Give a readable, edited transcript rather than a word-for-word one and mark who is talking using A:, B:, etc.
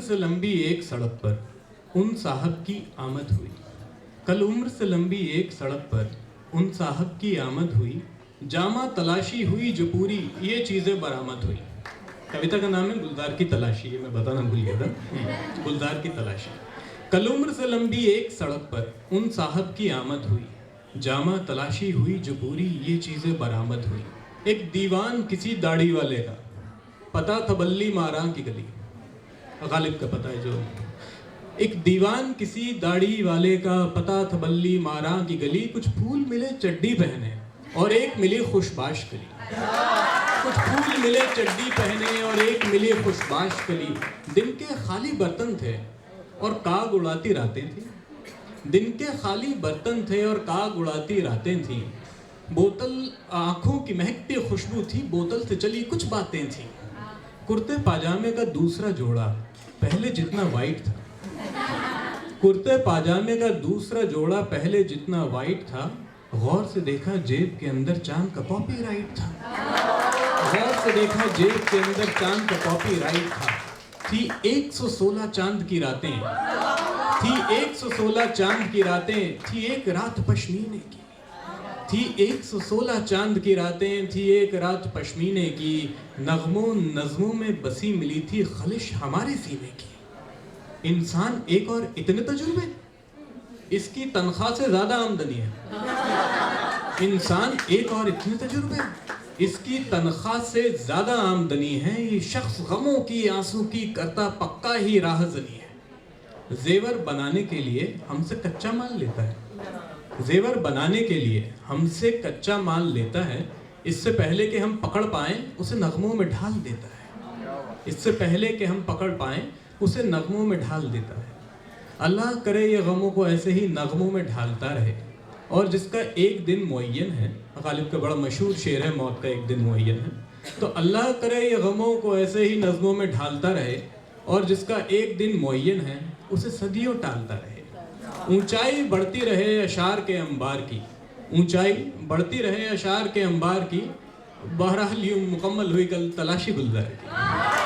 A: से लंबी एक सड़क पर उन साहब की आमद हुई। कल उम्र से लंबी एक सड़क पर उन साहब की आमद हुई। जामा तलाशी हुई जो पूरी ये चीज़ें बरामद हुई। कविता का नाम है गुलजार की तलाशी, ये मैं बताना भूल गया था। गुलजार की तलाशी। कल उम्र से लंबी एक सड़क पर उन साहब की आमद हुई। जामा तलाशी हुई जो पूरी ये चीज़ें बरामद हुई। एक दीवान किसी दाढ़ी वाले का, पता था बल्ली मारा की गली। गालिब का पता है जो। एक दीवान किसी दाढ़ी वाले का, पता था बल्ली मारा की गली। कुछ फूल मिले चड्डी पहने और एक मिली खुशबाश कली। कुछ फूल मिले चड्डी पहने और एक मिली खुशबाश कली। दिन के खाली बर्तन थे और काग उड़ाती रातें थी। दिन के खाली बर्तन थे और काग उड़ाती रातें थी। बोतल आंखों की महकती खुशबू थी, बोतल से चली कुछ बातें थी। कुर्ते पाजामे का दूसरा जोड़ा पहले जितना वाइट था। कुर्ते पाजामे का दूसरा जोड़ा पहले जितना वाइट था। गौर से देखा जेब के अंदर चांद का कॉपीराइट था। गौर से देखा जेब के अंदर चांद का कॉपीराइट था। थी 116 चांद की रातें, थी 116 चांद की रातें, थी एक रात पश्मीने की। थी 116 चांद की रातें, थी एक रात पश्मीने की। नगमों नज़मों में बसी मिली थी खलिश हमारे सीने की। इंसान एक और इतने तजुर्बे, इसकी तनख्वाह से ज़्यादा आमदनी है। इंसान एक और इतने तजुर्बे, इसकी तनख्वाह से ज़्यादा आमदनी है। ये शख्स गमों की आंसू की करता पक्का ही राहज़नी है। जेवर बनाने के लिए हमसे कच्चा माल लेता है। जेवर बनाने के लिए हमसे कच्चा माल लेता है। इससे पहले कि हम पकड़ पाएं उसे नगमों में ढाल देता है। इससे पहले कि हम पकड़ पाएं उसे नगमों में ढाल देता है। अल्लाह करे ये गमों को ऐसे ही नगमों में ढालता रहे। और जिसका एक दिन मुअय्यन है, गालिब का बड़ा मशहूर शेर है, मौत का एक दिन मुअय्यन है। तो अल्लाह करे ये गमों को ऐसे ही नज़मों में ढालता रहे। और जिसका एक दिन मुअय्यन है उसे सदियों टालता रहे। ऊंचाई बढ़ती रहे अशार के अंबार की, ऊंचाई बढ़ती रहे अशार के अंबार की। बहरहाल यूं मुकम्मल हुई कल तलाशी गुलजार की।